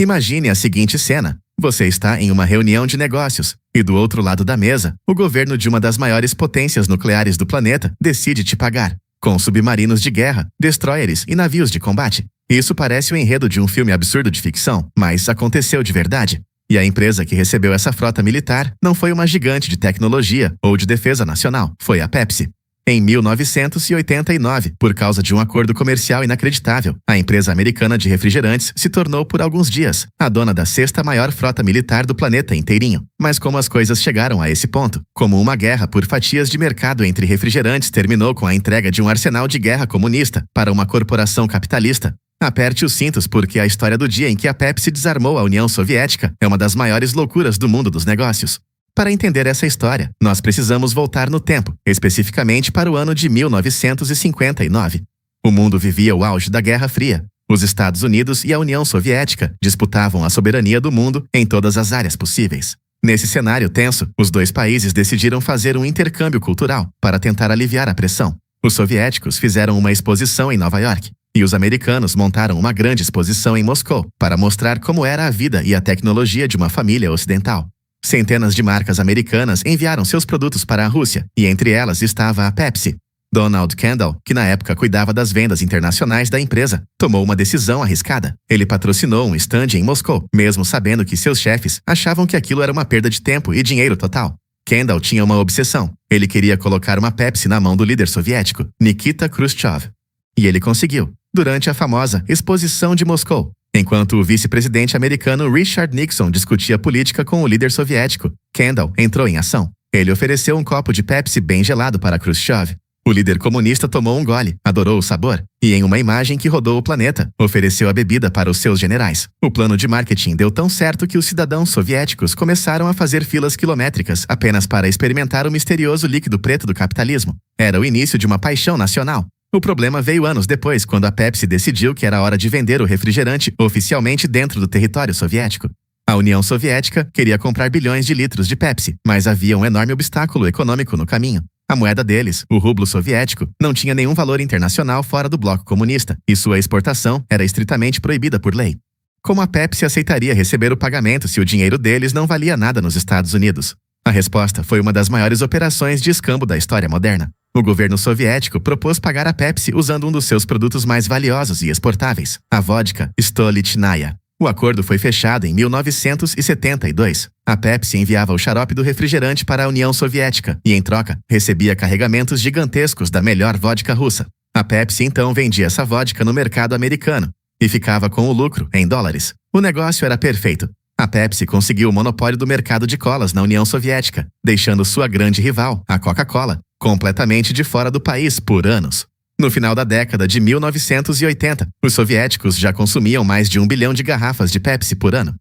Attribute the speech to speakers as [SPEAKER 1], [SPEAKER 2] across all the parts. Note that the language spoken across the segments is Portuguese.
[SPEAKER 1] Imagine a seguinte cena. Você está em uma reunião de negócios e do outro lado da mesa, o governo de uma das maiores potências nucleares do planeta decide te pagar, com submarinos de guerra, destroyers e navios de combate. Isso parece o enredo de um filme absurdo de ficção, mas aconteceu de verdade. E a empresa que recebeu essa frota militar não foi uma gigante de tecnologia ou de defesa nacional, foi a Pepsi. Em 1989, por causa de um acordo comercial inacreditável, a empresa americana de refrigerantes se tornou por alguns dias a dona da sexta maior frota militar do planeta inteirinho. Mas como as coisas chegaram a esse ponto? Como uma guerra por fatias de mercado entre refrigerantes terminou com a entrega de um arsenal de guerra comunista para uma corporação capitalista? Aperte os cintos porque a história do dia em que a Pepsi desarmou a União Soviética é uma das maiores loucuras do mundo dos negócios. Para entender essa história, nós precisamos voltar no tempo, especificamente para o ano de 1959. O mundo vivia o auge da Guerra Fria. Os Estados Unidos e a União Soviética disputavam a soberania do mundo em todas as áreas possíveis. Nesse cenário tenso, os dois países decidiram fazer um intercâmbio cultural para tentar aliviar a pressão. Os soviéticos fizeram uma exposição em Nova York e os americanos montaram uma grande exposição em Moscou para mostrar como era a vida e a tecnologia de uma família ocidental. Centenas de marcas americanas enviaram seus produtos para a Rússia, e entre elas estava a Pepsi. Donald Kendall, que na época cuidava das vendas internacionais da empresa, tomou uma decisão arriscada. Ele patrocinou um stand em Moscou, mesmo sabendo que seus chefes achavam que aquilo era uma perda de tempo e dinheiro total. Kendall tinha uma obsessão. Ele queria colocar uma Pepsi na mão do líder soviético, Nikita Khrushchev. E ele conseguiu, durante a famosa Exposição de Moscou. Enquanto o vice-presidente americano Richard Nixon discutia política com o líder soviético, Kendall entrou em ação. Ele ofereceu um copo de Pepsi bem gelado para Khrushchev. O líder comunista tomou um gole, adorou o sabor, e em uma imagem que rodou o planeta, ofereceu a bebida para os seus generais. O plano de marketing deu tão certo que os cidadãos soviéticos começaram a fazer filas quilométricas apenas para experimentar o misterioso líquido preto do capitalismo. Era o início de uma paixão nacional. O problema veio anos depois, quando a Pepsi decidiu que era hora de vender o refrigerante oficialmente dentro do território soviético. A União Soviética queria comprar bilhões de litros de Pepsi, mas havia um enorme obstáculo econômico no caminho. A moeda deles, o rublo soviético, não tinha nenhum valor internacional fora do bloco comunista, e sua exportação era estritamente proibida por lei. Como a Pepsi aceitaria receber o pagamento se o dinheiro deles não valia nada nos Estados Unidos? A resposta foi uma das maiores operações de escambo da história moderna. O governo soviético propôs pagar a Pepsi usando um dos seus produtos mais valiosos e exportáveis, a vodka Stolichnaya. O acordo foi fechado em 1972. A Pepsi enviava o xarope do refrigerante para a União Soviética e, em troca, recebia carregamentos gigantescos da melhor vodka russa. A Pepsi então vendia essa vodka no mercado americano e ficava com o lucro em dólares. O negócio era perfeito. A Pepsi conseguiu o monopólio do mercado de colas na União Soviética, deixando sua grande rival, a Coca-Cola, completamente de fora do país por anos. No final da década de 1980, os soviéticos já consumiam mais de 1 bilhão de garrafas de Pepsi por ano.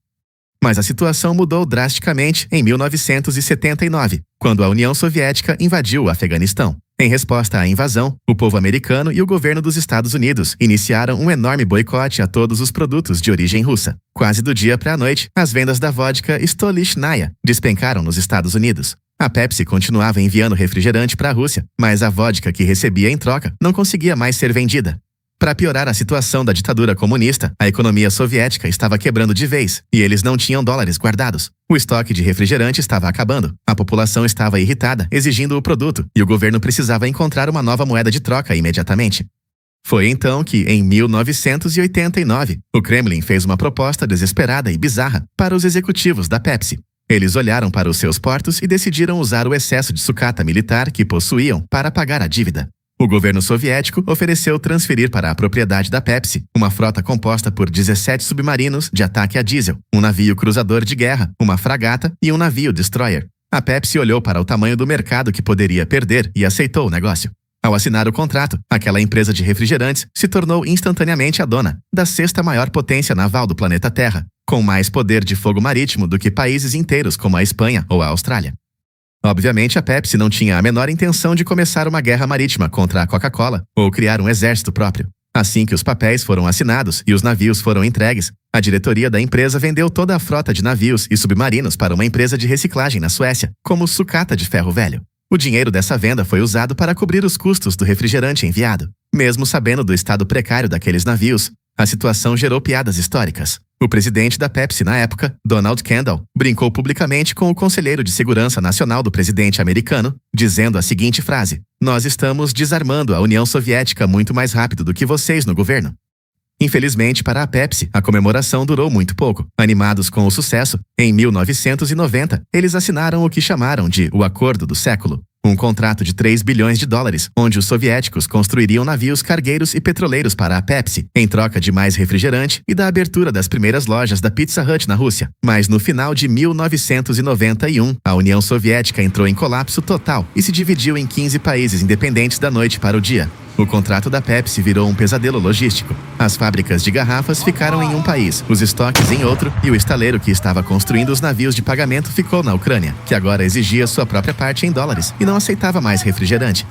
[SPEAKER 1] Mas a situação mudou drasticamente em 1979, quando a União Soviética invadiu o Afeganistão. Em resposta à invasão, o povo americano e o governo dos Estados Unidos iniciaram um enorme boicote a todos os produtos de origem russa. Quase do dia para a noite, as vendas da vodka Stolichnaya despencaram nos Estados Unidos. A Pepsi continuava enviando refrigerante para a Rússia, mas a vodka que recebia em troca não conseguia mais ser vendida. Para piorar a situação da ditadura comunista, a economia soviética estava quebrando de vez e eles não tinham dólares guardados. O estoque de refrigerante estava acabando, a população estava irritada, exigindo o produto, e o governo precisava encontrar uma nova moeda de troca imediatamente. Foi então que, em 1989, o Kremlin fez uma proposta desesperada e bizarra para os executivos da Pepsi. Eles olharam para os seus portos e decidiram usar o excesso de sucata militar que possuíam para pagar a dívida. O governo soviético ofereceu transferir para a propriedade da Pepsi uma frota composta por 17 submarinos de ataque a diesel, um navio cruzador de guerra, uma fragata e um navio destroyer. A Pepsi olhou para o tamanho do mercado que poderia perder e aceitou o negócio. Ao assinar o contrato, aquela empresa de refrigerantes se tornou instantaneamente a dona da sexta maior potência naval do planeta Terra, com mais poder de fogo marítimo do que países inteiros como a Espanha ou a Austrália. Obviamente, a Pepsi não tinha a menor intenção de começar uma guerra marítima contra a Coca-Cola ou criar um exército próprio. Assim que os papéis foram assinados e os navios foram entregues, a diretoria da empresa vendeu toda a frota de navios e submarinos para uma empresa de reciclagem na Suécia, como sucata de ferro velho. O dinheiro dessa venda foi usado para cobrir os custos do refrigerante enviado. Mesmo sabendo do estado precário daqueles navios, A situação gerou piadas históricas. O presidente da Pepsi na época, Donald Kendall, brincou publicamente com o conselheiro de segurança nacional do presidente americano, dizendo a seguinte frase: "Nós estamos desarmando a União Soviética muito mais rápido do que vocês no governo." Infelizmente para a Pepsi, a comemoração durou muito pouco. Animados com o sucesso, em 1990, eles assinaram o que chamaram de o Acordo do Século. Um contrato de 3 bilhões de dólares, onde os soviéticos construiriam navios cargueiros e petroleiros para a Pepsi, em troca de mais refrigerante e da abertura das primeiras lojas da Pizza Hut na Rússia. Mas no final de 1991, a União Soviética entrou em colapso total e se dividiu em 15 países independentes da noite para o dia. O contrato da Pepsi virou um pesadelo logístico. As fábricas de garrafas ficaram em um país, os estoques em outro, e o estaleiro que estava construindo os navios de pagamento ficou na Ucrânia, que agora exigia sua própria parte em dólares e não aceitava mais refrigerante.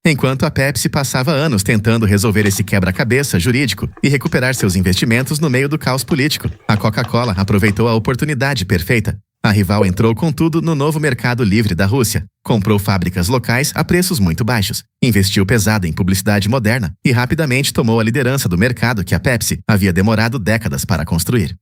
[SPEAKER 1] Enquanto a Pepsi passava anos tentando resolver esse quebra-cabeça jurídico e recuperar seus investimentos no meio do caos político, a Coca-Cola aproveitou a oportunidade perfeita. A rival entrou com tudo no novo mercado livre da Rússia, comprou fábricas locais a preços muito baixos, investiu pesado em publicidade moderna e rapidamente tomou a liderança do mercado que a Pepsi havia demorado décadas para construir.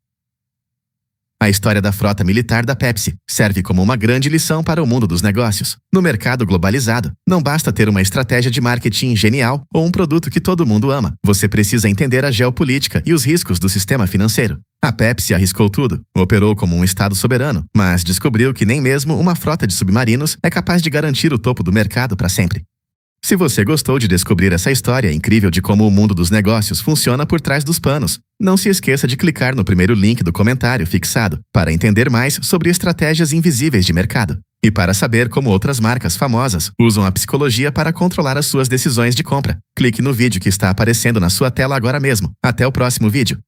[SPEAKER 1] A história da frota militar da Pepsi serve como uma grande lição para o mundo dos negócios. No mercado globalizado, não basta ter uma estratégia de marketing genial ou um produto que todo mundo ama. Você precisa entender a geopolítica e os riscos do sistema financeiro. A Pepsi arriscou tudo, operou como um estado soberano, mas descobriu que nem mesmo uma frota de submarinos é capaz de garantir o topo do mercado para sempre. Se você gostou de descobrir essa história incrível de como o mundo dos negócios funciona por trás dos panos, não se esqueça de clicar no primeiro link do comentário fixado para entender mais sobre estratégias invisíveis de mercado. E para saber como outras marcas famosas usam a psicologia para controlar as suas decisões de compra, clique no vídeo que está aparecendo na sua tela agora mesmo. Até o próximo vídeo.